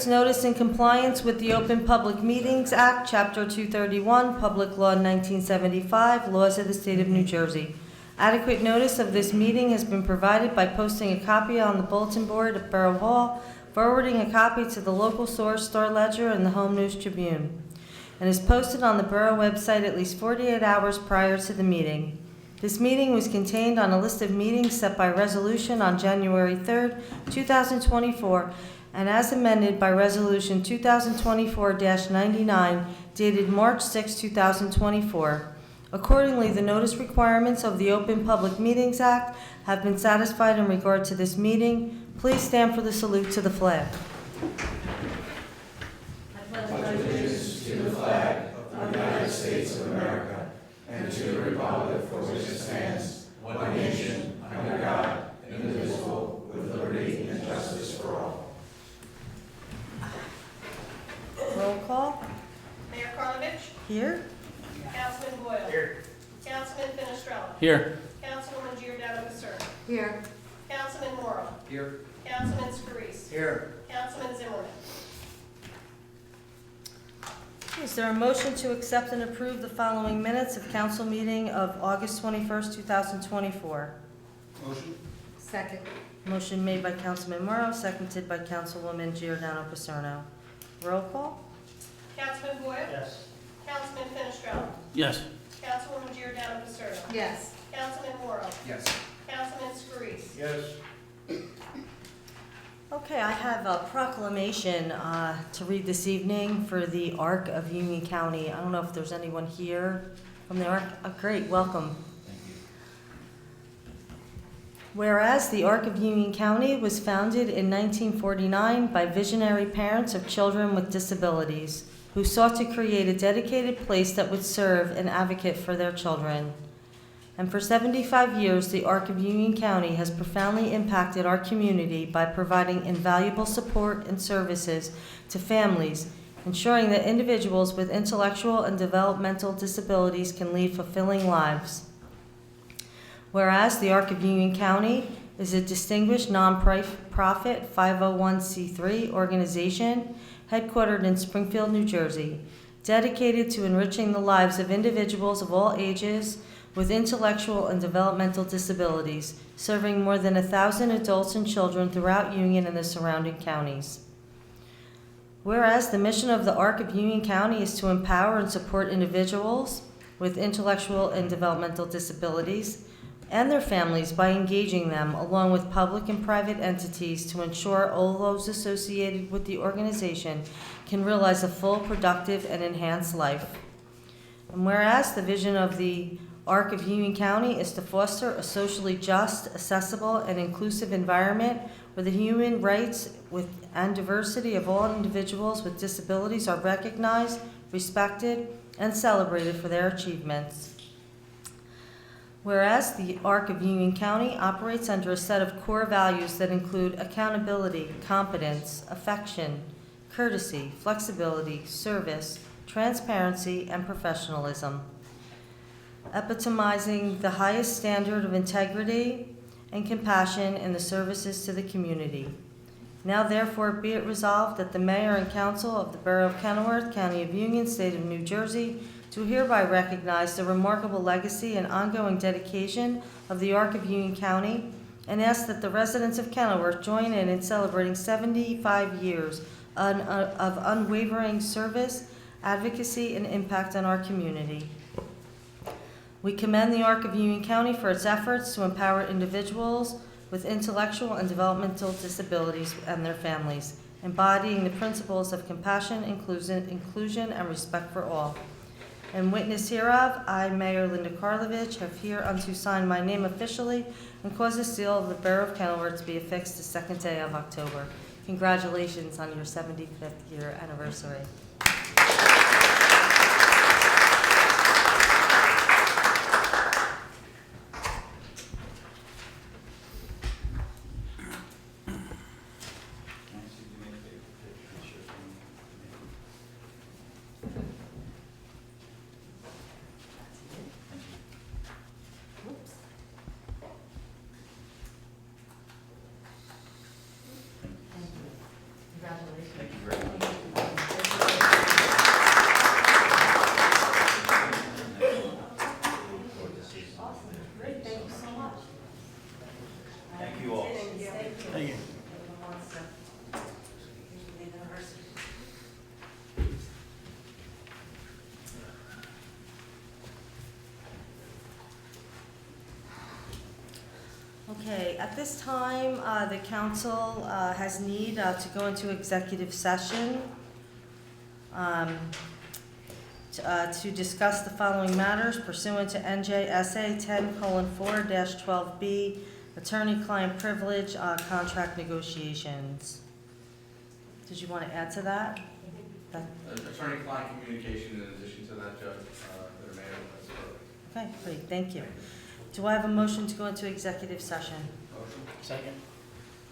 notice in compliance with the Open Public Meetings Act, Chapter 231, Public Law 1975, laws of the state of New Jersey. Adequate notice of this meeting has been provided by posting a copy on the bulletin board at Borough Hall, forwarding a copy to the local Source, Star Ledger, and the Home News Tribune, and is posted on the Borough website at least 48 hours prior to the meeting. This meeting was contained on a list of meetings set by resolution on January 3rd, 2024, and as amended by Resolution 2024-99, dated March 6, 2024. Accordingly, the notice requirements of the Open Public Meetings Act have been satisfied in regard to this meeting. Please stand for the salute to the flag. I pledge allegiance to the flag of the United States of America and to the republic for which it stands, one nation, under God, indivisible, with liberty and justice for all. Roll call. Mayor Karlovich. Here. Councilman Boyle. Here. Councilman Finestrella. Here. Councilwoman Giordano Pacerno. Here. Councilman Morrow. Here. Councilman Scarice. Here. Councilman Zimmerman. Is there a motion to accept and approve the following minutes of council meeting of August 21st, 2024? Motion. Second. Motion made by Councilman Morrow, seconded by Councilwoman Giordano Pacerno. Roll call. Councilman Boyle. Yes. Councilman Finestrella. Yes. Councilwoman Giordano Pacerno. Yes. Councilman Morrow. Yes. Councilman Scarice. Yes. Okay, I have a proclamation to read this evening for the Arc of Union County. I don't know if there's anyone here from the Arc. Oh, great, welcome. Thank you. Whereas the Arc of Union County was founded in 1949 by visionary parents of children with disabilities who sought to create a dedicated place that would serve and advocate for their children. And for 75 years, the Arc of Union County has profoundly impacted our community by providing invaluable support and services to families, ensuring that individuals with intellectual and developmental disabilities can lead fulfilling lives. Whereas the Arc of Union County is a distinguished nonprofit 501c3 organization headquartered in Springfield, New Jersey, dedicated to enriching the lives of individuals of all ages with intellectual and developmental disabilities, serving more than 1,000 adults and children throughout Union and the surrounding counties. Whereas the mission of the Arc of Union County is to empower and support individuals with intellectual and developmental disabilities and their families by engaging them along with public and private entities to ensure all those associated with the organization can realize a full, productive, and enhanced life. And whereas the vision of the Arc of Union County is to foster a socially just, accessible, and inclusive environment where the human rights and diversity of all individuals with disabilities are recognized, respected, and celebrated for their achievements. Whereas the Arc of Union County operates under a set of core values that include accountability, competence, affection, courtesy, flexibility, service, transparency, and professionalism, epitomizing the highest standard of integrity and compassion in the services to the community. Now therefore be it resolved that the Mayor and Council of the Borough of Kenilworth, County of Union, State of New Jersey, do hereby recognize the remarkable legacy and ongoing dedication of the Arc of Union County and ask that the residents of Kenilworth join in celebrating 75 years of unwavering service, advocacy, and impact on our community. We commend the Arc of Union County for its efforts to empower individuals with intellectual and developmental disabilities and their families, embodying the principles of compassion, inclusion, and respect for all. In witness hereof, I, Mayor Linda Karlovich, have hereunto signed my name officially and cause the seal of the Borough of Kenilworth to be affixed the second day of October. Congratulations on your 75th year anniversary. Congratulations. Thank you very much. Okay, at this time, the council has need to go into executive session to discuss the following matters pursuant to NJSA 10:4-12B, attorney-client privilege, contract negotiations. Did you want to add to that? Attorney-client communication in addition to that, Judge, that may have, that's correct. Okay, great, thank you. Do I have a motion to go into executive session? Motion? Second.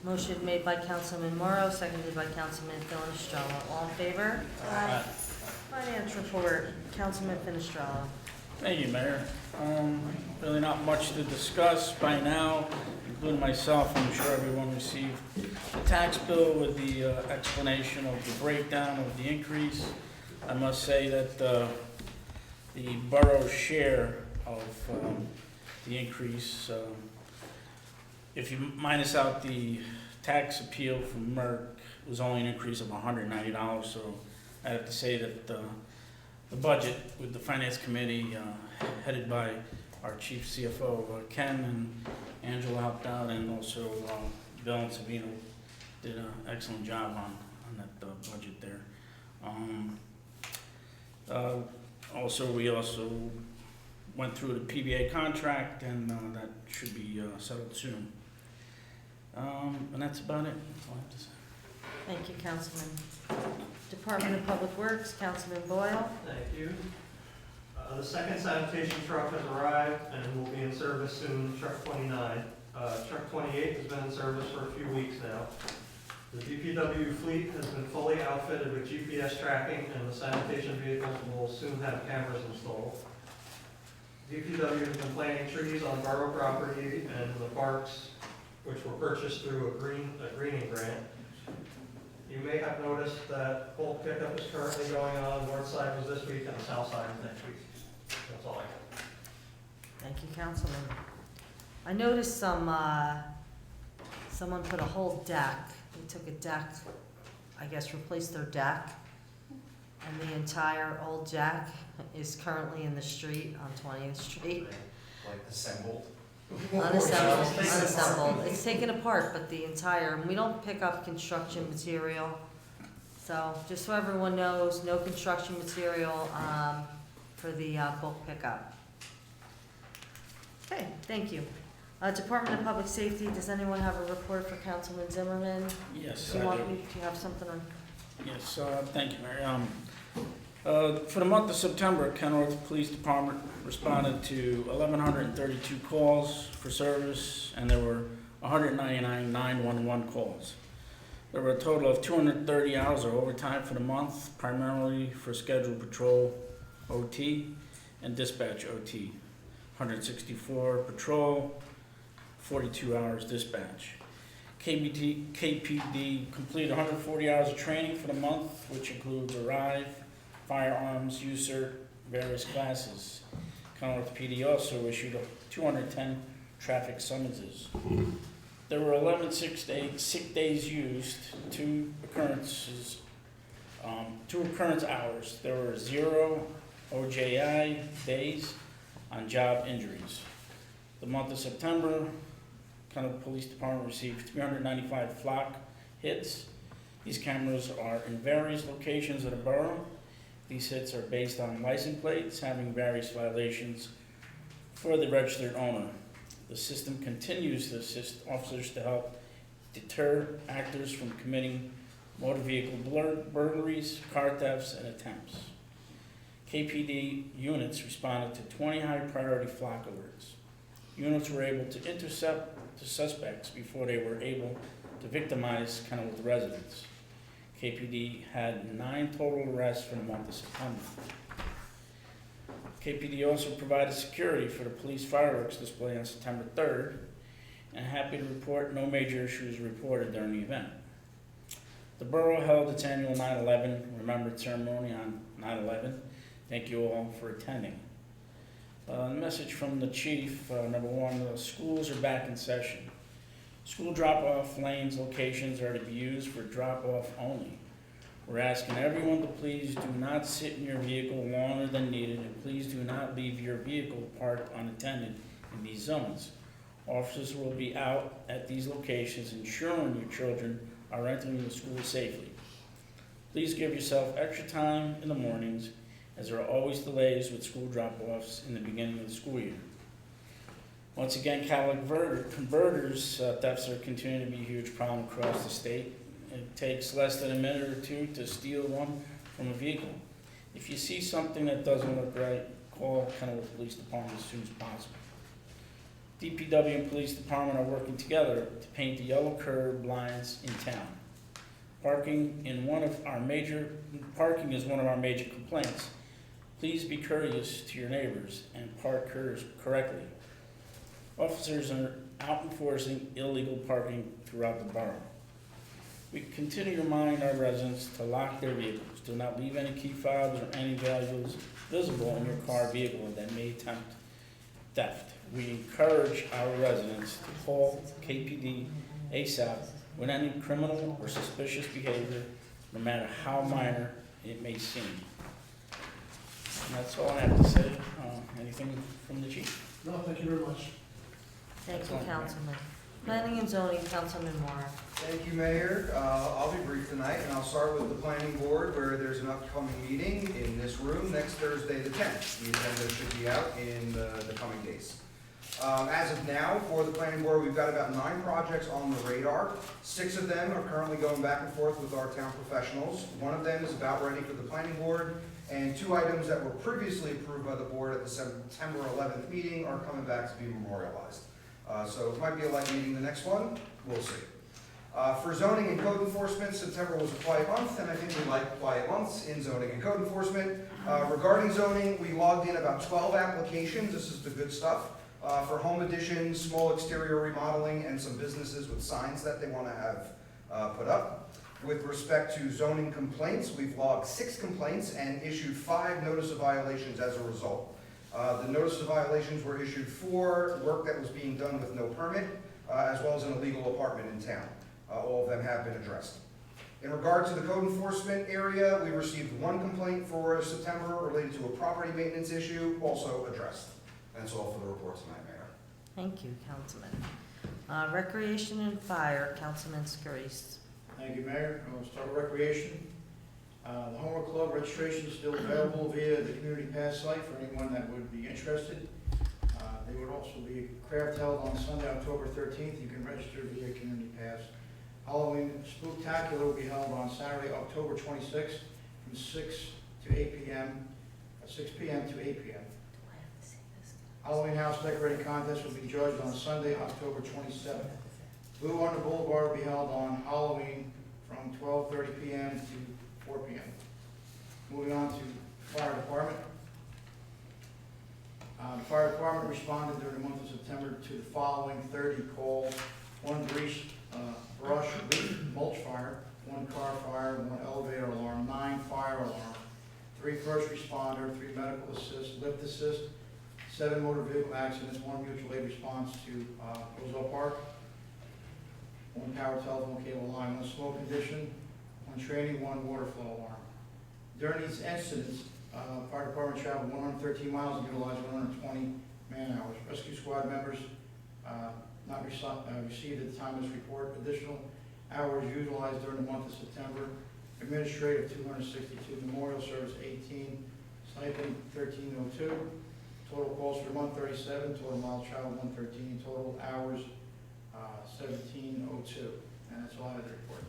Motion made by Councilman Morrow, seconded by Councilman Finestrella. All in favor? Aye. Finance report, Councilman Finestrella. Thank you, Mayor. Really not much to discuss by now, including myself. I'm sure everyone received the tax bill with the explanation of the breakdown of the increase. I must say that the borough's share of the increase, if you minus out the tax appeal from Merck, was only an increase of $190. So I have to say that the budget with the Finance Committee, headed by our Chief CFO, Ken, and Angela helped out, and also Bill and Savino did an excellent job on that budget there. We also went through the PBA contract, and that should be settled soon. And that's about it. That's all I have to say. Thank you, Councilman. Department of Public Works, Councilman Boyle. Thank you. The second sanitation truck has arrived and will be in service soon, truck 29. Truck 28 has been in service for a few weeks now. The DPW fleet has been fully outfitted with GPS tracking, and the sanitation vehicles will soon have cameras installed. DPW has been planting trees on borough property and the parks, which were purchased through a greening grant. You may have noticed that bulk pickup is currently going on. North side was this week and the south side is next week. That's all I got. Thank you, Councilman. I noticed someone put a whole deck. They took a deck, I guess replaced their deck, and the entire old deck is currently in the street on 20th Street. Like assembled? Unassembled. It's taken apart, but the entire, we don't pick up construction material. So just so everyone knows, no construction material for the bulk pickup. Okay, thank you. Department of Public Safety, does anyone have a report for Councilman Zimmerman? Yes, Do you I want do. me, do you have something on? Yes, thank you, Mary. For the month of September, Kenworth Police Department responded to 1,132 calls for service, and there were 199 911 calls. There were a total of 230 hours of overtime for the month, primarily for scheduled patrol OT and dispatch OT. 164 patrol, 42 hours dispatch. KPD completed 140 hours of training for the month, which includes Arrive, firearms, USERT, various classes. Kenworth PD also issued 210 traffic summonses. There were 11 sick days used, two occurrence hours. There were 0 OJI days on job injuries. The month of September, Kenworth Police Department received 395 flock hits. These cameras are in various locations of the borough. These hits are based on license plates having various violations for the registered owner. The system continues to assist officers to help deter actors from committing motor vehicle burglaries, car thefts, and attempts. KPD units responded to 20 high-priority flock alerts. Units were able to intercept the suspects before they were able to victimize Kenilworth residents. KPD had 9 total arrests for the month of September. KPD also provided security for the police fireworks display on September 3rd, and happy to report no major issues reported during the event. The borough held its annual 9/11 Remembrance Ceremony on 9/11. Thank you all for attending. A message from the chief, number one, the schools are back in session. School drop-off lanes locations are to be used for drop-off only. We're asking everyone to please do not sit in your vehicle longer than needed, and please do not leave your vehicle parked unattended in these zones. Officers will be out at these locations ensuring your children are entering the school safely. Please give yourself extra time in the mornings, as there are always delays with school drop-offs in the beginning of the school year. Once again, catalytic converters thefts are continuing to be a huge problem across the state. It takes less than a minute or two to steal one from a vehicle. If you see something that doesn't look right, call Kenilworth Police Department as soon as possible. DPW and Police Department are working together to paint the yellow curb lines in town. Parking is one of our major complaints. Please be courteous to your neighbors and park correctly. Officers are out enforcing illegal parking throughout the borough. We continue to remind our residents to lock their vehicles. Do not leave any key fobs or any valuables visible in your car or vehicle that may tempt theft. We encourage our residents to call KPD ASAP with any criminal or suspicious behavior, no matter how minor it may seem. And that's all I have to say. Anything from the chief? No, thank you very much. Thank you, Excellent. Councilman. Planning and zoning, Councilman Moore. Thank you, Mayor. I'll be brief tonight, and I'll start with the planning board, where there's an upcoming meeting in this room next Thursday, the 10th. The agenda should be out in the coming days. As of now, for the planning board, we've got about 9 projects on the radar. 6 of them are currently going back and forth with our town professionals. 1 of them is about ready for the planning board, and 2 items that were previously approved by the board at the September 11th meeting are coming back to be memorialized. So it might be a light meeting the next one, we'll see. For zoning and code enforcement, September was a quiet month, and I think we like quiet months in zoning and code enforcement. Regarding zoning, we logged in about 12 applications, this is the good stuff, for home additions, small exterior remodeling, and some businesses with signs that they want to have put up. With respect to zoning complaints, we've logged 6 complaints and issued 5 notice of violations as a result. The notice of violations were issued for work that was being done with no permit, as well as an illegal apartment in town. All of them have been addressed. In regard to the code enforcement area, we received 1 complaint for September related to a property maintenance issue, also addressed. That's all for the report tonight, Mayor. Thank you, Councilman. Recreation and Fire, Councilman Scarice. Thank you, Mayor. We'll start with recreation. The Homework Club registration is still available via the Community Pass site for anyone that would be interested. There would also be a craft held on Sunday, October 13th. You can register via Community Pass. Halloween Spooktacular will be held on Saturday, October 26th from 6 to 8 p.m. 6 p.m. to 8 p.m. Halloween House Decorating Contest will be judged on Sunday, October 27th. Blue on the Boulevard will be held on Halloween from 12:30 p.m. to 4 p.m. Moving on to Fire Department. The Fire Department responded during the month of September to the following 30 calls: 1 brush, leaf, mulch fire, 1 car fire, 1 elevator alarm, 9 fire alarm, 3 first responder, 3 medical assist, lift assist, 7 motor vehicle accidents, 1 mutual aid response to Roosevelt Park, 1 power telephone cable line, 1 smoke condition, 1 training, 1 water flow alarm. During these incidents, Fire Department traveled 113 miles and utilized 120 man-hours. Rescue squad members not received at the time of this report. Additional hours utilized during the month of September. Administrative 262, memorial service 18, stipend 1302. Total calls for the month 37, total miles traveled 113, total hours 1702. And that's all I have to report.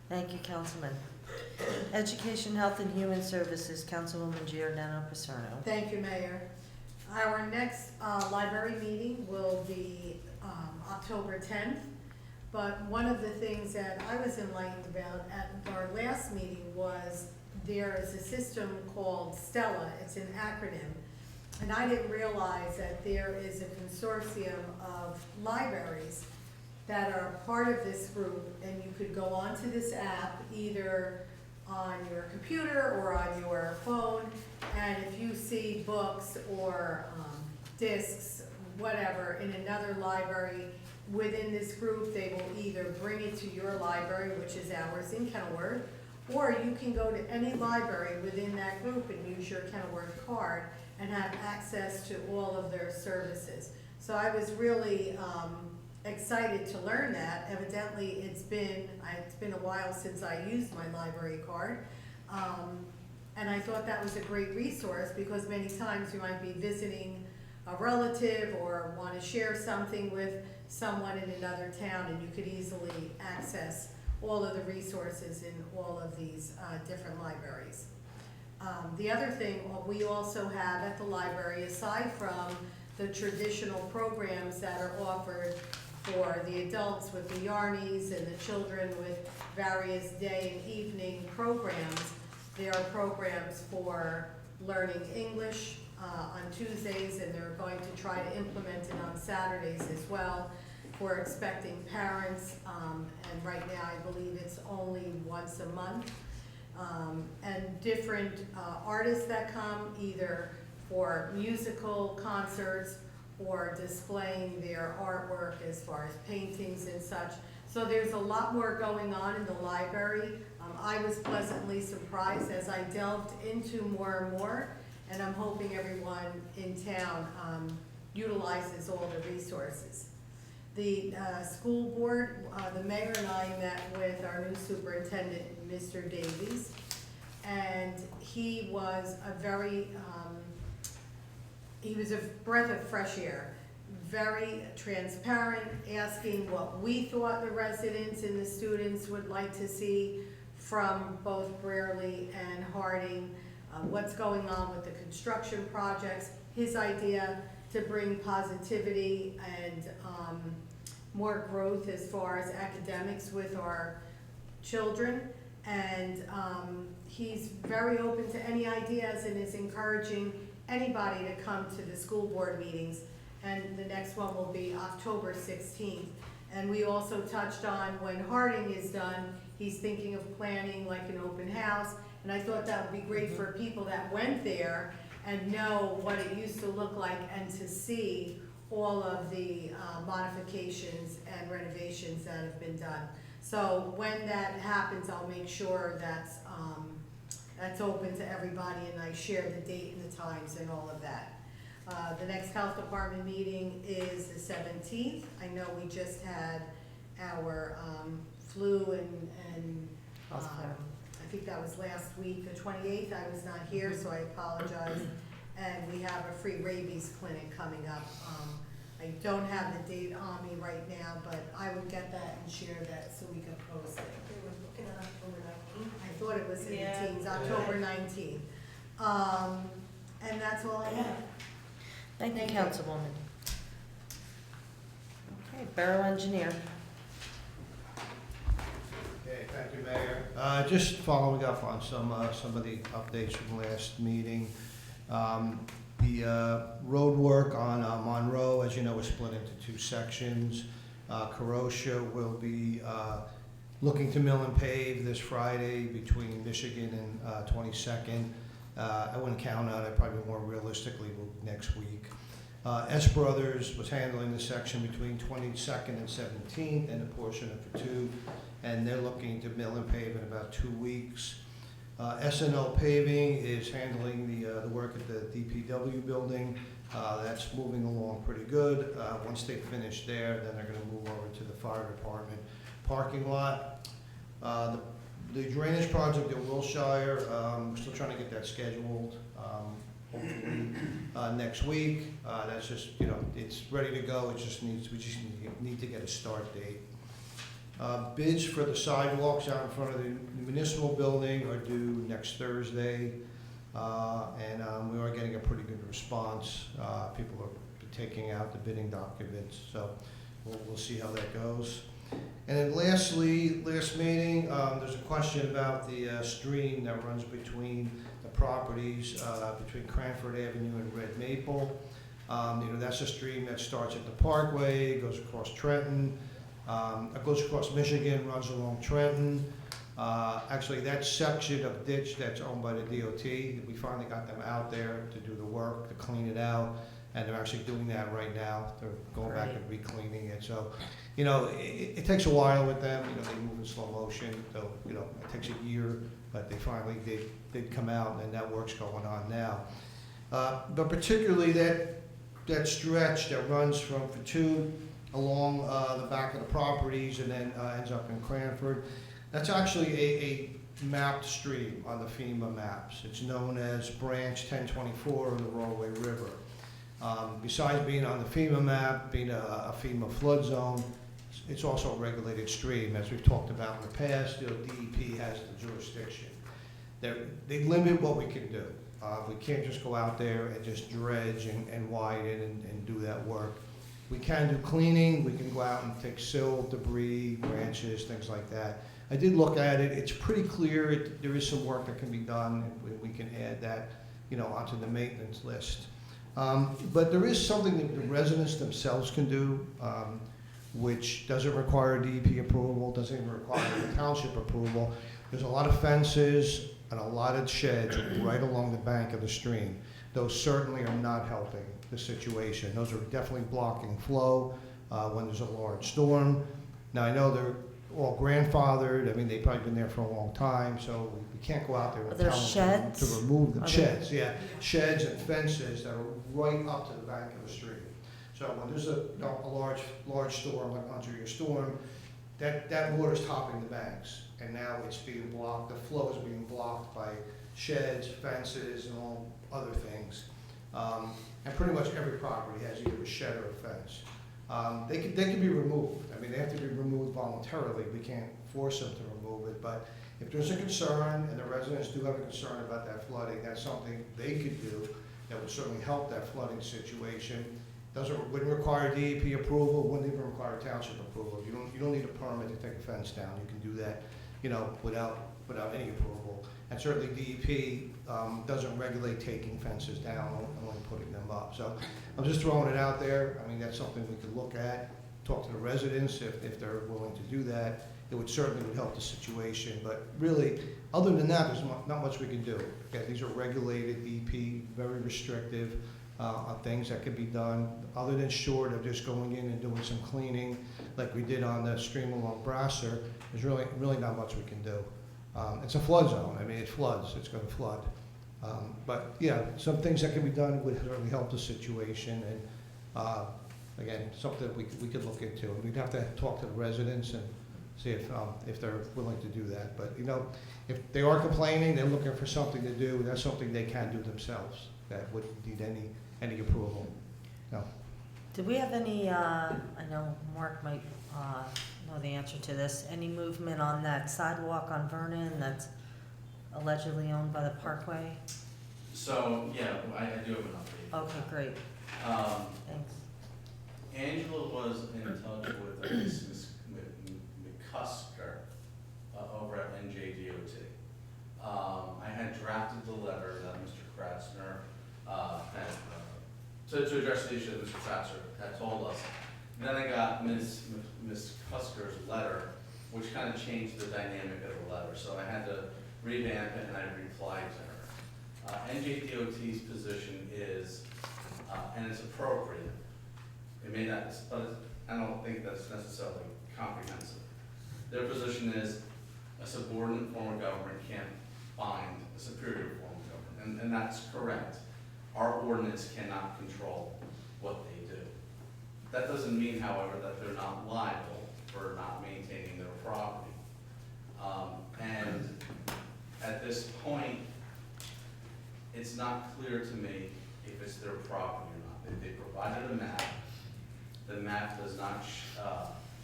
Thank you, Councilman. Education, Health, and Human Services, Councilwoman Giordano Paserno. Thank you, Mayor. Our next library meeting will be October 10th, but one of the things that I was enlightened about at our last meeting was there is a system called Stella. It's an acronym, and I didn't realize that there is a consortium of libraries that are part of this group, and you could go onto this app either on your computer or on your phone, and if you see books or discs, whatever, in another library within this group, they will either bring it to your library, which is ours in Kenilworth, or you can go to any library within that group and use your Kenilworth card and have access to all of their services. So I was really excited to learn that. Evidently, it's been a while since I used my library card. And I thought that was a great resource because many times you might be visiting a relative or want to share something with someone in another town, and you could easily access all of the resources in all of these different libraries. The other thing we also have at the library, aside from the traditional programs that are offered for the adults with the Yarnies and the children with various day and evening programs, there are programs for learning English on Tuesdays, and they're going to try to implement it on Saturdays as well for expecting parents, and right now I believe it's only once a month. And different artists that come either for musical concerts or displaying their artwork as far as paintings and such. So there's a lot more going on in the library. I was pleasantly surprised as I delved into more and more, and I'm hoping everyone in town utilizes all the resources. The school board, the mayor and I met with our new superintendent, Mr. Davies, and he was he was a breath of fresh air, very transparent, asking what we thought the residents and the students would like to see from both Brearley and Harding, what's going on with the construction projects, his idea to bring positivity and more growth as far as academics with our children. And he's very open to any ideas and is encouraging anybody to come to the school board meetings. And the next one will be October 16th. And we also touched on when Harding is done, he's thinking of planning like an open house. And I thought that would be great for people that went there and know what it used to look like and to see all of the modifications and renovations that have been done. So when that happens, I'll make sure that's open to everybody, and I share the date and the times and all of that. The next health department meeting is the 17th. I know we just had our flu and I think that was last week, the 28th. I was not here, so I apologize. And we have a free rabies clinic coming up. I don't have the date on me right now, but I would get that and share that so we can post it. We were looking at October 19th. I thought it was in the Yeah. teens, October 19th. And that's all I have. Thank you, Thank you. Councilwoman. Okay, Borough Engineer. Okay, thank you, Mayor. Just following up on some of the updates from last meeting. The road work on Monroe, as you know, is split into two sections. Carosha will be looking to mill and pave this Friday between Michigan and 22nd. I wouldn't count on it, probably more realistically next week. S Brothers was handling the section between 22nd and 17th and a portion of 2, and they're looking to mill and pave in about 2 weeks. S&L Paving is handling the work at the DPW building. That's moving along pretty good. Once they finish there, then they're gonna move over to the fire department parking lot. The drainage project at Wilshire, we're still trying to get that scheduled, hopefully next week. That's just, it's ready to go. We just need to get a start date. Bids for the sidewalks out in front of the municipal building are due next Thursday, and we are getting a pretty good response. People are taking out the bidding documents, so we'll see how that goes. And then lastly, last meeting, there's a question about the stream that runs between the properties, between Cranford Avenue and Red Maple. That's a stream that starts at the Parkway, goes across Trenton, it goes across Michigan, runs along Trenton. Actually, that section of ditch that's owned by the DOT, we finally got them out there to do the work, to clean it out, and they're actually doing that right now. They're going back and re-cleaning it. So, it takes a while with them. They move in slow motion. So, it takes a year, but they finally did come out, and that work's going on now. But particularly that that stretch that runs from Fortune along the back of the properties and then ends up in Cranford. That's actually a mapped stream on the FEMA maps. It's known as Branch 1024 of the Rollway River. Besides being on the FEMA map, being a FEMA flood zone, it's also a regulated stream. As we've talked about in the past, DEP has the jurisdiction. They limit what we can do. We can't just go out there and just dredge and widen and do that work. We can do cleaning, we can go out and take silt, debris, branches, things like that. I did look at it, it's pretty clear, there is some work that can be done, and we can add that, onto the maintenance list. But there is something that the residents themselves can do, which doesn't require DEP approval, doesn't even require the township approval. There's a lot of fences and a lot of sheds right along the bank of the stream. Those certainly are not helping the situation. Those are definitely blocking flow when there's a large storm. Now, I know they're all grandfathered. I mean, they've probably been there for a long time, so we can't go out there and Are there tell them sheds? to remove them. Are Sheds, there- yeah. Sheds and fences that are right up to the bank of the stream. So when there's a large storm, like onto your storm, that water's topping the banks, and now it's being blocked, the flow is being blocked by sheds, fences, and all other things. And pretty much every property has either a shed or a fence. They can be removed. I mean, they have to be removed voluntarily. We can't force them to remove it, but if there's a concern, and the residents do have a concern about that flooding, that's something they could do that would certainly help that flooding situation. Wouldn't require DEP approval, wouldn't even require township approval. You don't need a permit to take a fence down. You can do that, without any approval. And certainly DEP doesn't regulate taking fences down, only putting them up. So I'm just throwing it out there. I mean, that's something we could look at, talk to the residents if they're willing to do that. It would certainly help the situation. But really, other than that, there's not much we can do. Okay, these are regulated, DEP, very restrictive on things that could be done. Other than short of just going in and doing some cleaning like we did on the stream along Brasser, there's really not much we can do. It's a flood zone. I mean, it floods. It's going to flood. But yeah, some things that can be done would certainly help the situation. And again, something that we could look into. And we'd have to talk to the residents and see if they're willing to do that. But if they are complaining, they're looking for something to do. That's something they can do themselves. That wouldn't need any approval. No. Do we have any, I know Mark might know the answer to this, any movement on that sidewalk on Vernon that's allegedly owned by the Parkway? So, yeah, I do have an update. Okay, great, thanks. Angela was in touch with Ms. McCusker over at NJDOT. I had drafted the letter that Mr. Kratzner to address the issue that Mr. Kratzner had told us. And then I got Ms. Cusker's letter, which kind of changed the dynamic of the letter. So I had to revamp it and I replied to her. NJDOT's position is, and it's appropriate, it may not, but I don't think that's necessarily comprehensive. Their position is a subordinate form of government can't bind a superior form of government, and that's correct. Our ordinance cannot control what they do. That doesn't mean, however, that they're not liable for not maintaining their property. And at this point, it's not clear to me if it's their property or not. They provided a map. The map does not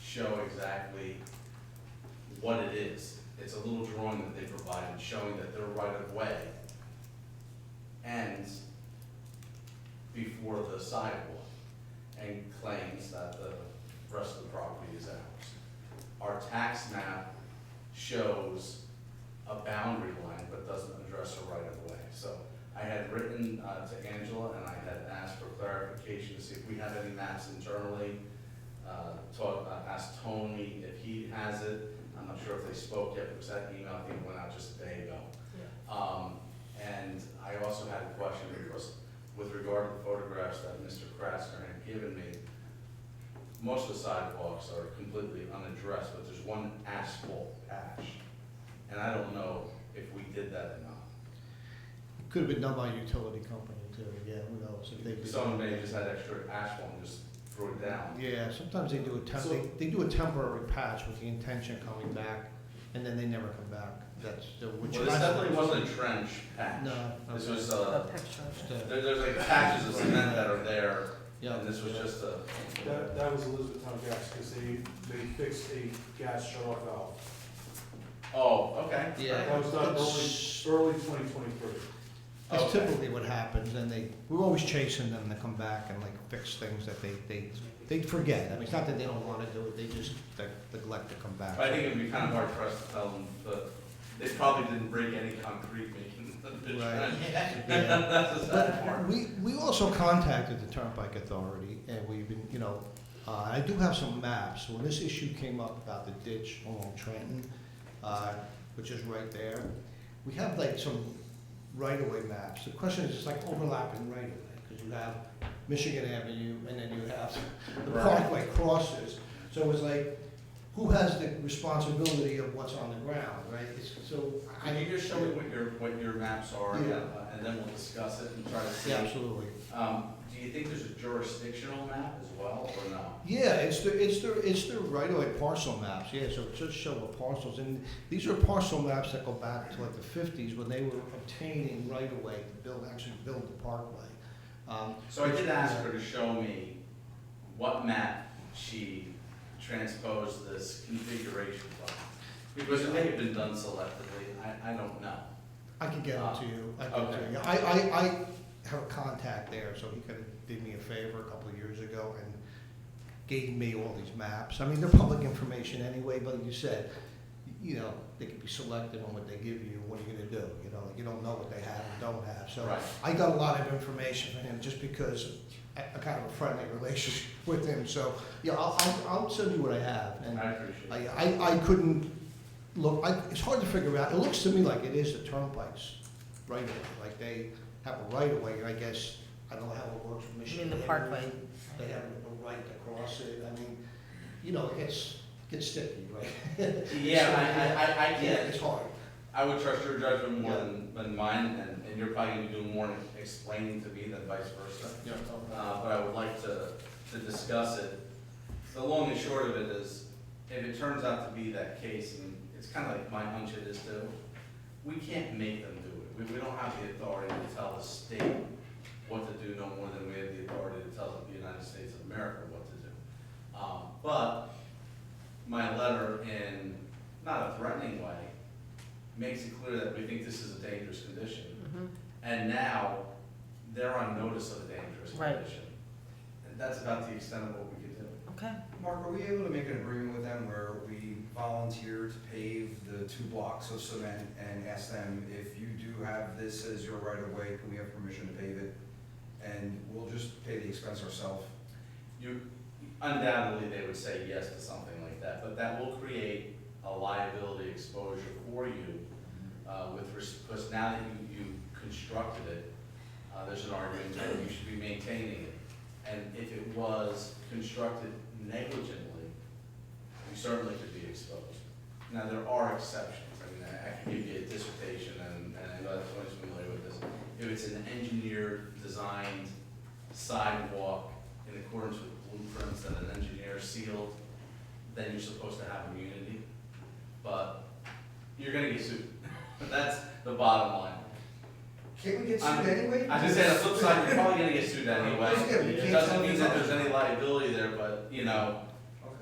show exactly what it is. It's a little drawing that they provided showing that their right-of-way ends before the sidewalk and claims that the rest of the property is ours. Our tax map shows a boundary line but doesn't address a right-of-way. So I had written to Angela and I had asked for clarification to see if we have any maps internally. Asked Tony if he has it. I'm not sure if they spoke yet because that email I think went out just a day ago. Yeah. And I also had a question because with regard to the photographs that Mr. Kratzner had given me, most of the sidewalks are completely unaddressed, but there's one asphalt patch. And I don't know if we did that or not. Could have been done by a utility company too, yeah, who knows if they did. Someone may have just had extra asphalt and just threw it down. Yeah, sometimes they do they do a temporary patch with the intention of coming back, and then they never come back. That's the, which. Well, this definitely wasn't a trench patch. No. This okay. was, A picture. there's like patches of cement that are there, Yeah. and this was just a. That was Elizabethtown Gas, because they fixed a gas shut-off valve. Oh, okay. Yeah. That was done It's- early 2023. That's Okay. typically what happens, and we're always chasing them to come back and like fix things that they forget. I mean, it's not that they don't wanna do it, they just neglect to come back. I think it'd be kind of hard for us to tell them, but they probably didn't break any concrete making the Right. trench. Yeah. That's the sad part. But we also contacted the Turnpike Authority, and we've been, I do have some maps. When this issue came up about the ditch along Trenton, which is right there, we have like some right-of-way maps. The question is, it's like overlapping right-of-way, because you have Michigan Avenue, and then you have the Right. Parkway crosses. So it's like, who has the responsibility of what's on the ground, right? Can you just show me what your maps are, Yeah. and then we'll discuss it and try to see. Yeah, absolutely. Do you think there's a jurisdictional map as well, or no? Yeah, it's the right-of-way parcel maps, yeah, so it just show the parcels, and these are parcel maps that go back to like the 50s when they were obtaining right-of-way to actually build the parkway. So I did ask her to show me what map she transposed this configuration from, because it may have been done selectively, I don't know. I can get it to you, Okay. I have a contact there, so he could have did me a favor a couple of years ago and gave me all these maps. I mean, they're public information anyway, but like you said, they can be selective on what they give you, what are you gonna do? You don't know what they have and don't have, so. Right. I got a lot of information from him just because I kind of a friendly relationship with him, so, yeah, I'll send you what I have. And I appreciate it. I couldn't look, it's hard to figure out, it looks to me like it is the Turnpike's right of way, like they have a right of way, I guess, I don't know how it works from I Michigan. mean, the parkway. They have a right to cross it, I mean, it gets sticky, right? Yeah, I Yeah, can't, it's hard. I would trust your judgment more than mine, and you're probably gonna be doing more explaining to me than vice versa. Yeah. But I would like to discuss it. The long and short of it is, if it turns out to be that case, and it's kind of like my hunch it is too, we can't make them do it. We don't have the authority to tell the state what to do no more than we have the authority to tell the United States of America what to do. But my letter, in not a threatening way, makes it clear that we think this is a dangerous condition. And now, they're on notice of a dangerous Right. condition. And that's about the extent of what we can do. Okay. Mark, are we able to make an agreement with them where we volunteer to pave the 2 blocks of cement and ask them, if you do have this as your right of way, can we have permission to pave it? And we'll just pay the expense ourselves. Undoubtedly, they would say yes to something like that, but that will create a liability exposure for you, because now that you constructed it, there's an argument that you should be maintaining it. And if it was constructed negligently, you certainly could be exposed. Now, there are exceptions. I mean, I can give you a dissertation, and I know that someone's familiar with this. If it's an engineered, designed sidewalk in accordance with blueprints that an engineer sealed, then you're supposed to have immunity. But you're gonna get sued. That's the bottom line. Can't we get sued anyway? I just say on the flip side, you're probably gonna get sued anyway. Yeah, but you It can't doesn't tell mean me that not. there's any liability there, but, Okay.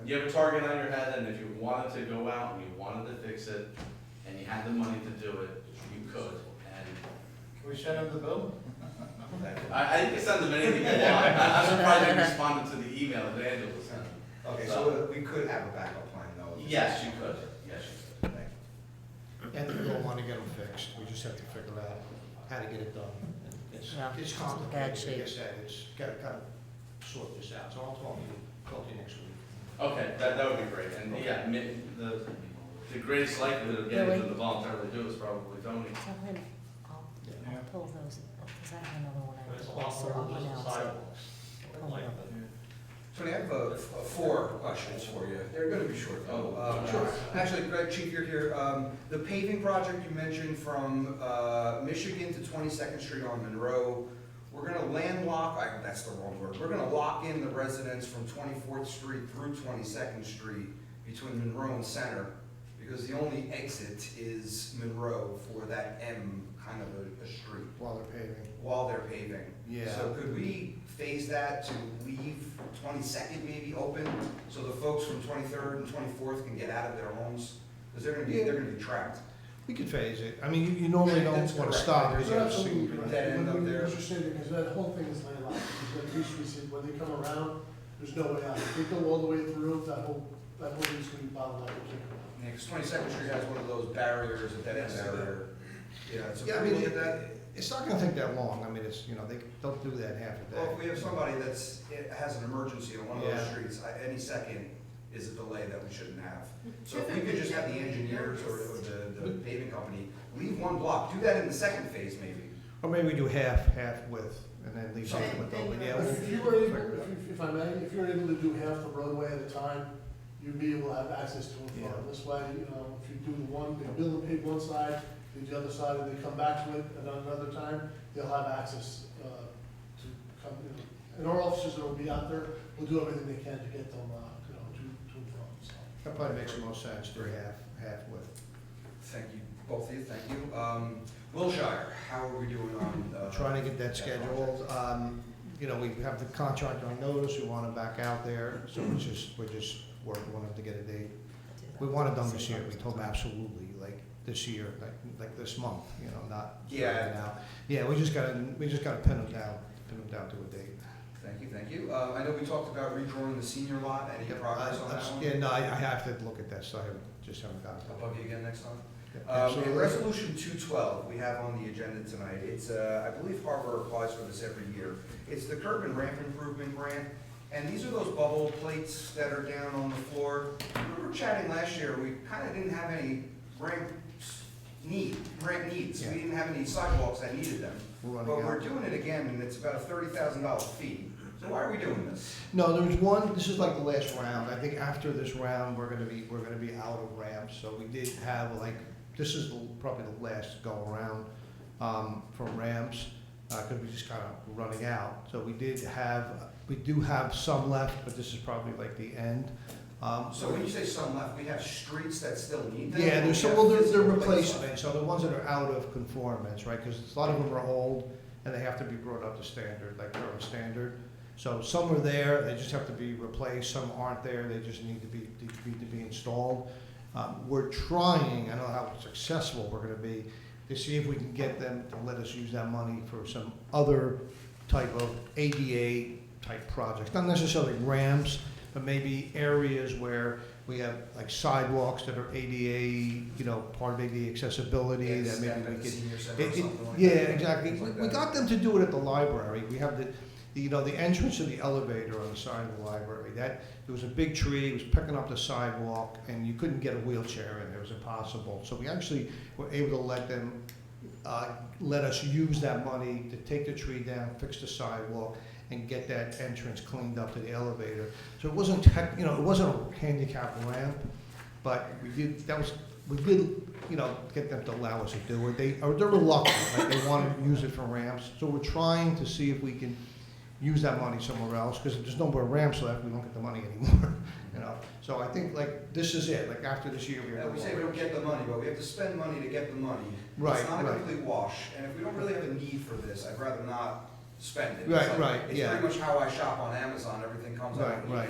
you have a target on your head, and if you wanted to go out and you wanted to fix it, and you had the money to do it, you could. And Can we send them the bill? I can send them anything you want. I'm surprised they responded to the email that Angela sent. Okay, so we could have a backup plan though. Yes, you could. Yes, you could. And we don't want to get them fixed, we just have to figure out how to get it done. And Yeah, It's it's in bad complicated, like I shape. said, it's got to kind of sort this out, so I'll talk to you next week. Okay, that would be great. And yeah, the greatest likelihood of getting them to voluntarily do is probably Tony. Tell him, I'll pull those, because I have another one I But it's a will lot also more than just announce it. sidewalks. Oh, yeah. Tony, I have 4 questions for you. They're gonna be short though. Sure. Actually, Greg, Chief, you're here. The paving project you mentioned from Michigan to 22nd Street on Monroe, we're gonna landlock, that's the wrong word, we're gonna lock in the residents from 24th Street through 22nd Street between Monroe and Center, because the only exit is Monroe for that M kind of a street While they're paving. while they're paving. Yeah. So could we phase that to leave 22nd maybe open, so the folks from 23rd and 24th can get out of their homes? Because they're gonna be trapped. We could phase it. I mean, you normally don't That's want to correct. stop. There's because Absolutely you- right. Dead end up When we- there. What you're saying, because that whole thing is landlocked, because like we said, when they come around, there's no way out. If they go all the way through, that whole thing's gonna be bottlenecked. Yeah, because 22nd Street has one of those barriers, a dead end barrier. Yeah, so Yeah, I can we mean, look at that? it's not gonna take that long. I mean, it's, you know, they don't do that in half a Well, if we day. have somebody has an emergency on one of those Yeah. streets, any second is a delay that we shouldn't have. So if we could just have the engineers or the paving company leave one block, do that in the second phase maybe. Or maybe we do half width and then leave Something. half width open. Yeah, If you were able, if I may, if you're able to do half the roadway at a time, you'd be able to have access to it Yeah. from this way, if you do the one, they build and pave one side, do the other side, and they come back to it at another time, they'll have access, to come, and our officers that will be out there will do everything they can to get them, to and from, so. that probably makes the most sense, do half width. Thank you, both of you, thank you. Wilshire, how are we doing on? Trying to get that scheduled. You know, we have the contractor on notice, we want him back out there, so we're just working on him to get a date. We want it done this year, we told him absolutely, like this year, like this month, you know, not Yeah. now. Yeah, we just gotta pin him down to a date. Thank you. I know we talked about redrawing the senior lot, any progress on that one? Yeah, no, I have to look at that, so I haven't gotten I'll it. bug you again next time. Yeah, In absolutely. resolution 212, we have on the agenda tonight, it's, I believe Harbor applies for this every year. It's the curb and ramp improvement grant, and these are those bubble plates that are down on the floor. We were chatting last year, we kind of didn't have any ramp needs. Yeah. We didn't have any sidewalks that needed them. We're But running we're out. doing it again, and it's about a $30,000 fee. So why are we doing this? No, there's one, this is like the last round. I think after this round, we're gonna be out of ramps. So we did have like, this is probably the last go around, for ramps, cause we're just kinda running out. So we do have some left, but this is probably like the end. So when you say some left, we have streets that still need them? Yeah, or there's we some, have well, they're physical replacement, so the ones that are out of conformance, right? Because a lot of them are old and they have to be brought up to standard, like current standard. So some are there, they just have to be replaced, some aren't there, they just need to be installed. We're trying, I don't know how successful we're gonna be, to see if we can get them to let us use that money for some other type of ADA type projects. Not necessarily ramps, but maybe areas where we have like sidewalks that are ADA, you know, part of ADA accessibility, Yeah, that maybe step we at the could. senior center or something like Yeah, that. exactly. Things like We that. got them to do it at the library. We have you know, the entrance to the elevator on the side of the library, there was a big tree, it was picking up the sidewalk, and you couldn't get a wheelchair in, it was impossible. So we actually were able to let them, let us use that money to take the tree down, fix the sidewalk, and get that entrance cleaned up to the elevator. So it wasn't it wasn't a handicap ramp, but we did, you know, get them to allow us to do it. They're reluctant, like they want to use it for ramps. So we're trying to see if we can use that money somewhere else, because if there's no more ramps left, we don't get the money anymore, you know? So I think like, this is it, like after this year, we Yeah, have. we say we don't get the money, but we have to spend money to get the money. Right, It's not a right. complete wash, and if we don't really have a need for this, I'd rather not spend it. Right, It's like- right, It's yeah. pretty much how I shop on Amazon, everything comes out. Right.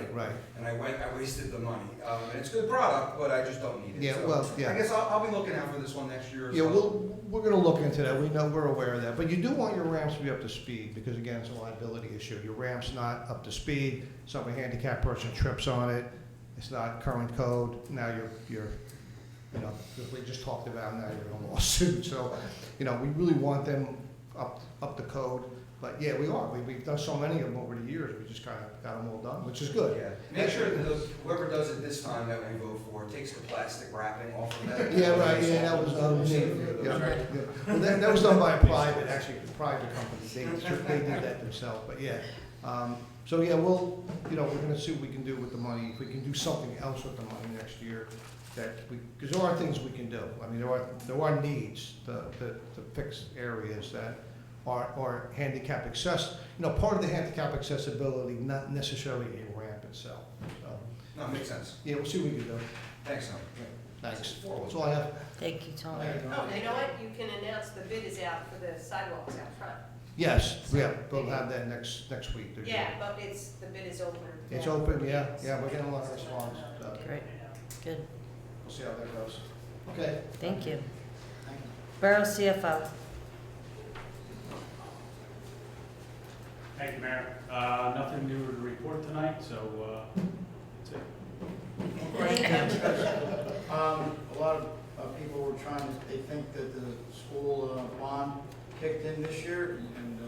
And I wasted the money. And it's a good product, but I just don't need it. Yeah, So well, yeah. I guess I'll be looking out for this one next year or so. Yeah, we're gonna look into that, we're aware of that, but you do want your ramps to be up to speed, because again, it's a liability issue. Your ramp's not up to speed, some handicapped person trips on it, it's not current code, now you're, you know, as we just talked about, now you're in a lawsuit, so, you know, we really want them up the code. But yeah, we are. We've done so many of them over the years. We just kind of got them all done, which is good. Yeah, make sure that whoever does it this time that we vote for takes the plastic wrapping off of that. Yeah, right, yeah, that was, yeah. Well, that was done by a private, actually, a private company. They did that themselves, but yeah. So yeah, we'll, we're gonna see what we can do with the money. If we can do something else with the money next year, because there are things we can do. I mean, there are needs to fix areas that are handicap access, part of the handicap accessibility, not necessarily a ramp itself. So, No, makes sense. yeah, we'll see what we can do. Thanks, Tom. Thanks. That's all I have. Thank you, Tony. Oh, you know what, you can announce the bid is out for the sidewalks out front. Yes, yeah, we'll have that next week. Yeah, but the bid is open. It's open, yeah, we're getting a lot of response, so Great, good, we'll see how that goes. Okay. thank you. Thank you. Borough CFO. Thank you, Mayor. Nothing new to report tonight, so that's it. Thank you. A lot of people were they think that the school bond kicked in this year, and so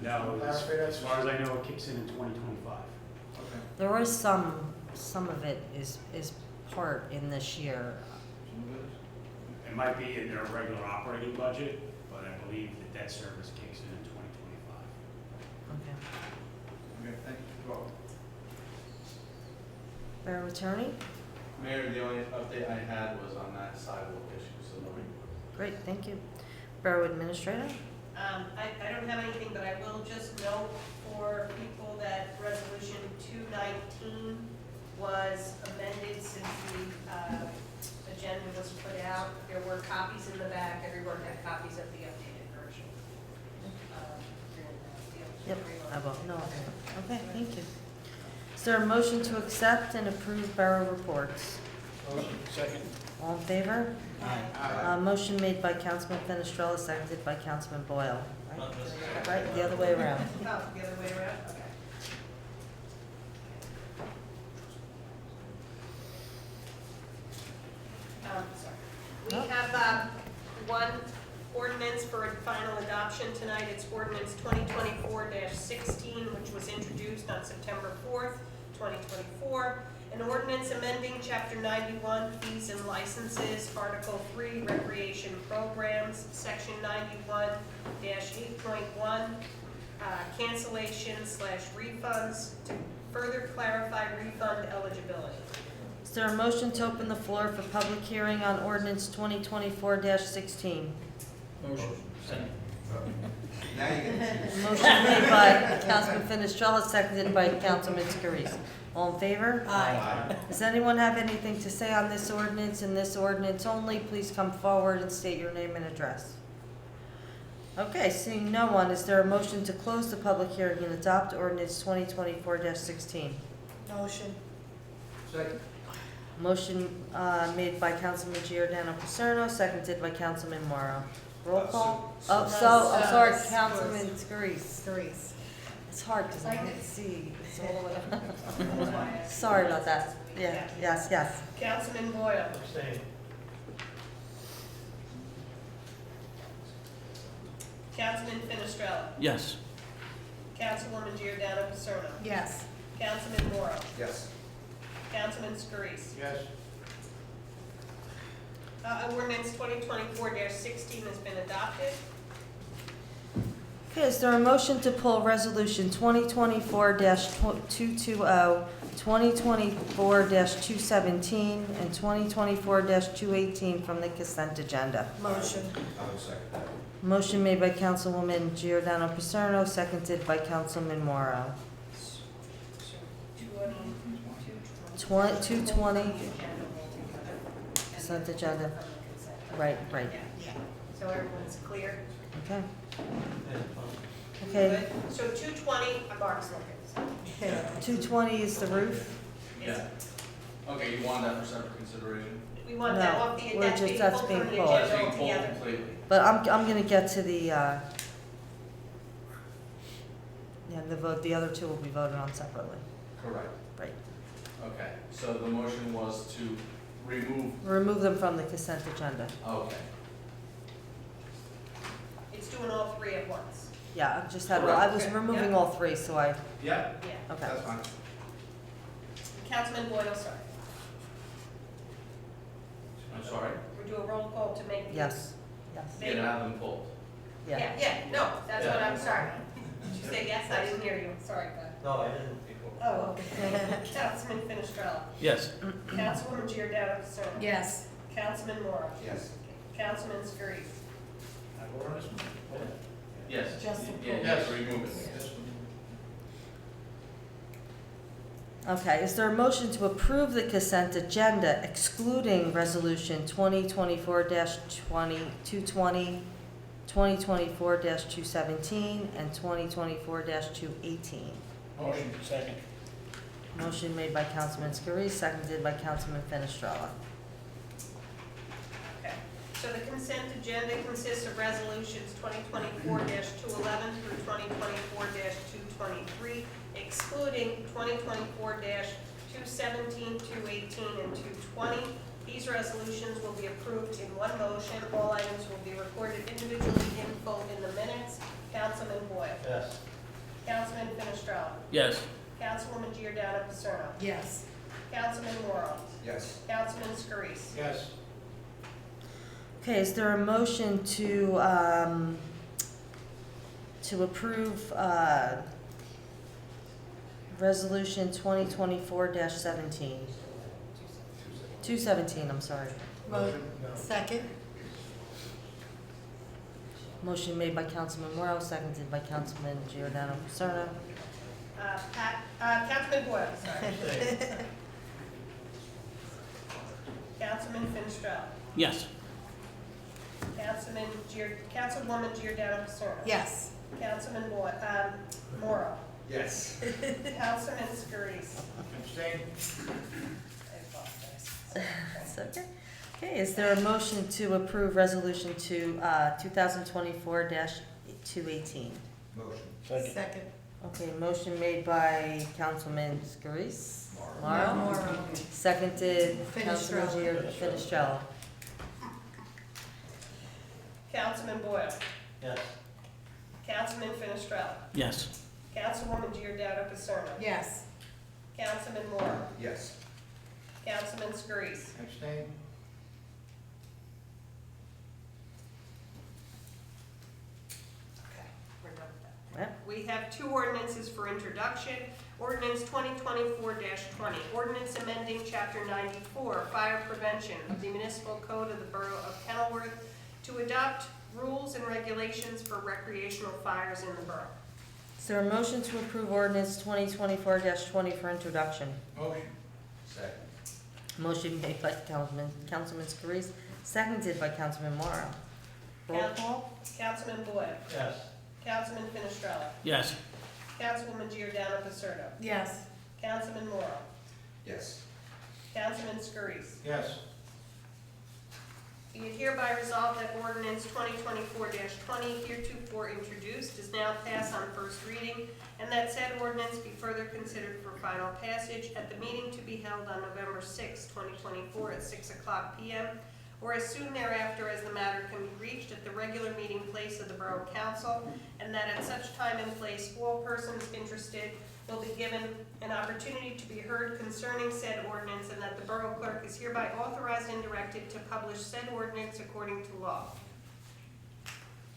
No, just clarify that. as far as I know, it kicks in 2025. Okay. There was some of it is part in this year. It might be in their regular operating budget, but I believe that debt service kicks in 2025. Okay. Okay, thank you. Well, Borough Attorney? Mayor, the only update I had was on that sidewalk issue, so no report. Great, thank you. Borough Administrator? I don't have anything, but I will just note for people that resolution 219 was amended since the agenda was put out. There were copies in the back. Everyone had copies of the updated version. Yep, I will. No, I won't. Okay, thank you. Is there a motion to accept and approve borough reports? Motion, second. All in favor? Aye. Motion made by Councilman Fenestrella, seconded by Councilman Boyle. Right, the other way around. Oh, the other way around? Okay. Sorry. We have one ordinance for final adoption tonight. It's ordinance 2024-16, which was introduced on September 4th, 2024. An ordinance amending Chapter 91, Fees and Licenses, Article 3, Recreation Programs, Section 91-8.1, cancellation/refunds to further clarify refund eligibility. Is there a motion to open the floor for public hearing on ordinance 2024-16? Motion, second. Now you get to Motion made by Councilman Fenestrella, seconded by Councilman Scarice. All in favor? Aye. Does anyone have anything to say on this ordinance and this ordinance only? Please come forward and state your name and address. Okay, seeing no one, is there a motion to close the public hearing and adopt ordinance 2024-16? Motion. Second. Motion made by Councilman Giordano Paserno, seconded by Councilman Morrow. Roll call? I'm sorry, Councilman Scarice. Scarice. It's hard because I can't see. It's all the way. Sorry about that. Yeah, yes. Councilman Boyle. Abstain. Councilman Fenestrella. Yes. Councilwoman Giordano Paserno. Yes. Councilman Morrow. Yes. Councilman Scarice. Yes. Ordinance 2024-16 has been adopted. Okay, is there a motion to pull resolution 2024-220, 2024-217, and 2024-218 from the consent agenda? Motion. I will second that. Motion made by Councilwoman Giordano Paserno, seconded by Councilman Morrow. 220, consent agenda. Right. Yeah. So everyone's clear? Okay. And, Okay, Good. So 220, Mark's looking. 220 is the roof? Is- Okay, you want that for separate consideration? We want that No, off the, we're that's just- being that's pulled being from the pulled. That's agenda being pulled altogether. completely. But I'm gonna get to the, the vote, the other two will be voted on separately. Correct. Right. Okay, so the motion was to remove, Remove them from the consent agenda. okay. It's just doing all three at once. Yeah, I just had, I was Correct. removing Yeah. all three, so I, Yeah, Yeah. okay. that's fine. Councilman Boyle, sorry. I'm sorry? We do a roll call to make these. Yes, yes, Make- have them pulled. yeah. Yeah, no, that's what I'm sorry. Did you say yes? I didn't hear you. Sorry, bud. No, I didn't. Oh, okay. Councilman Finestrella. Yes. Councilwoman Giordano Pisano. Yes. Councilman Moore. Yes. Councilman Scurry. Yes. Just a Yeah, pull. yes, remove it. Okay, is there a motion to approve the consent agenda excluding Resolution 2024-220, 2024-217, and 2024-218? Motion. Second. Motion made by Councilman Scurry, seconded by Councilman Fenestrella. Okay. So the consent agenda consists of resolutions 2024-211 through 2024-223, excluding 2024-217, 218, and 220. These resolutions will be approved in one motion. All items will be recorded individually in full in the minutes. Councilman Boyle. Yes. Councilman Finestrella. Yes. Councilwoman Giordano Pisano. Yes. Councilman Morrow. Yes. Councilman Scurries. Yes. Okay, is there a motion to approve, Resolution 2024-17? 217, I'm sorry. Motion. Second? Motion made by Councilman Morrow, seconded by Councilman Giordano Pisano. Councilman Boyle, sorry. Councilman Finestrella. Yes. Councilwoman Giordano Pisano. Yes. Councilman Morrow. Yes. Councilman Scurries. Abstain? I apologize. That's okay. Okay, is there a motion to approve Resolution 2024-218? Motion. Second. Second. Okay, motion made by Councilman Scurries. Morrow. Morrow. Seconded, Councilman Fenestrella. Fenestrella. Councilman Boyle. Yes. Councilman Finestrella. Yes. Councilwoman Giordano Pisano. Yes. Councilman Morrow. Yes. Councilman Scurries. Abstain? Okay, we're done with that. Yep. We have two ordinances for introduction. Ordinance 2024-20, ordinance amending Chapter 94, Fire Prevention of the Municipal Code of the Borough of Kenilworth to adopt rules and regulations for recreational fires in the borough. Is there a motion to approve ordinance 2024-20 for introduction? Motion. Second. Motion made by Councilman Scurries, seconded by Councilman Morrow. Roll call? Councilman Boyle. Yes. Councilman Finestrella. Yes. Councilwoman Giordano Pisano. Yes. Councilman Morrow. Yes. Councilman Scurries. Yes. Be it hereby resolved that ordinance 2024-20 heretofore introduced is now passed on first reading, and that said ordinance be further considered for final passage at the meeting to be held on November 6, 2024 at 6:00 p.m., or as soon thereafter as the matter can be reached at the regular meeting place of the Borough Council, and that at such time and place all persons interested will be given an opportunity to be heard concerning said ordinance, and that the Borough Clerk is hereby authorized and directed to publish said ordinance according to law.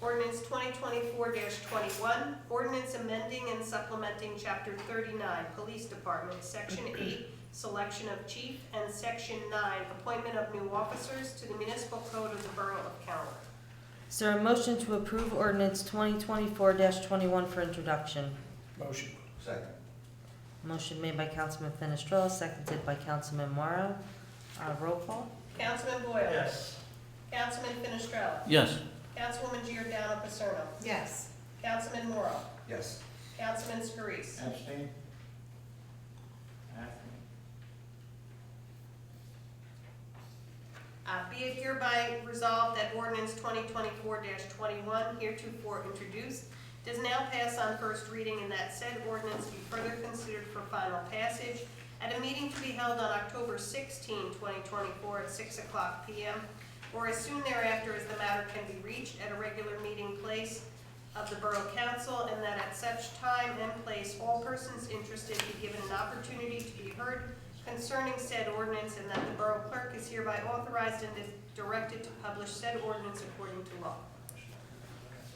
Ordinance 2024-21, ordinance amending and supplementing Chapter 39, Police Department, Section 8, Selection of Chief, and Section 9, Appointment of New Officers to the Municipal Code of the Borough of Kenilworth. Is there a motion to approve ordinance 2024-21 for introduction? Motion. Second. Motion made by Councilman Fenestrella, seconded by Councilman Morrow. Roll call? Councilman Boyle. Yes. Councilman Finestrella. Yes. Councilwoman Giordano Pisano. Yes. Councilman Morrow. Yes. Councilman Scurries. Abstain? Be it hereby resolved that ordinance 2024-21 heretofore introduced does now pass on first reading, and that said ordinance be further considered for final passage at a meeting to be held on October 16, 2024 at 6:00 p.m., or as soon thereafter as the matter can be reached at a regular meeting place of the Borough Council, and that at such time and place all persons interested be given an opportunity to be heard concerning said ordinance, and that the Borough Clerk is hereby authorized and is directed to publish said ordinance according to law.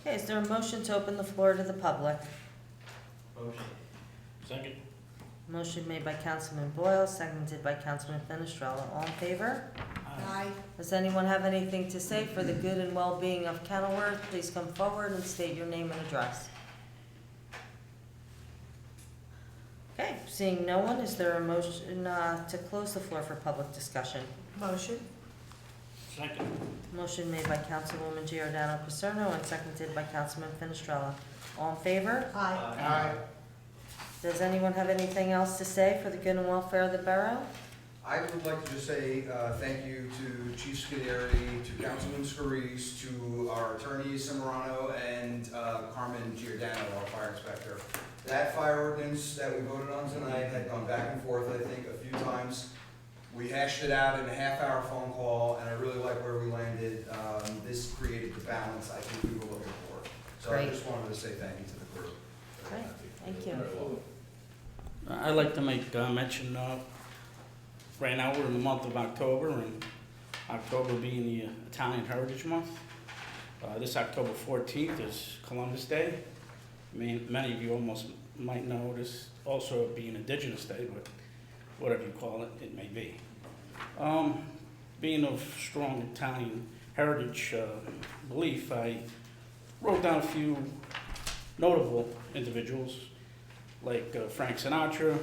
Okay, is there a motion to open the floor to the public? Second. Motion made by Councilman Boyle, seconded by Councilman Fenestrella. All in favor? Aye. Does anyone have anything to say for the good and well-being of Kenilworth? Please come forward and state your name and address. Okay, seeing no one, is there a motion to close the floor for public discussion? Motion? Second. Motion made by Councilwoman Giordano Paserno and seconded by Councilman Fenestrella. All in favor? Aye. Does anyone have anything else to say for the good and welfare of the borough? I would like to just say thank you to Chief Scudieri, to Councilman Scurries, to our attorney Simorano, and Carmen Giordano, our fire inspector. That fire ordinance that we voted on tonight had gone back and forth, I think, a few times. We hashed it out in a half-hour phone call, and I really like where we landed. This created the balance I think we were looking for. So I Great. just wanted to say thank you to the crew. Great, thank you. I'd like to make mention, right now we're in the month of October, and October being the Italian Heritage Month. This October 14th is Columbus Day. Many of you almost might know this also being Indigenous Day, but whatever you call it, it may be. Being of strong Italian heritage belief, I wrote down a few notable individuals like Frank Sinatra,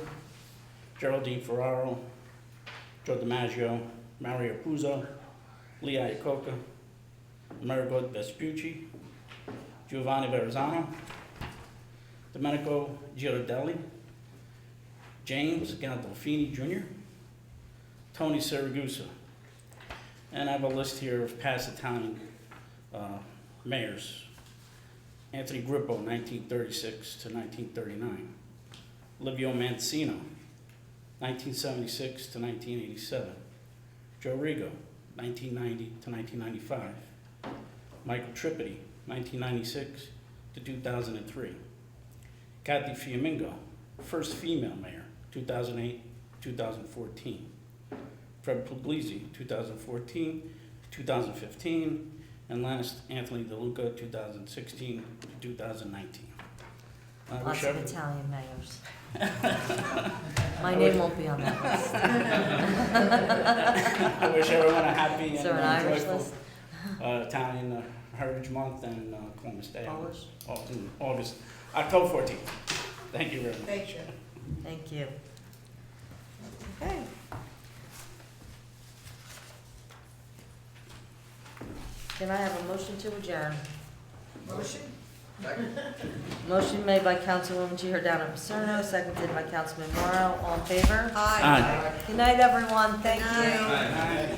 Geraldine Ferraro, Joe DiMaggio, Mario Puzo, Lee Iacocca, Amerigo Vespucci, Giovanni Verrazzano, Domenico Girardelli, James Gandolfini Jr., Tony Siragusa. And I have a list here of past Italian mayors. Anthony Grippo, 1936 to 1939. Livio Mancino, 1976 to 1987. Joe Rigo, 1990 to 1995. Michael Tripodi, 1996 to 2003. Kathy Fiamingo, first female mayor, 2008-2014. Fred Puglisi, 2014-2015, and last, Anthony DeLuca, 2016-2019. Lots of Italian mayors. My name won't be on that list. I wish everyone a happy Is there an and Irish joyful list? Italian Heritage Month and Columbus Day. Polish? In August, October 14th. Thank you very much. Thank you. Thank you. Okay. Can I have a motion to adjourn? Motion? Motion made by Councilwoman Giordano Paserno, seconded by Councilman Morrow. All in favor? Aye. Good night, everyone. Thank Good night. you. Aye.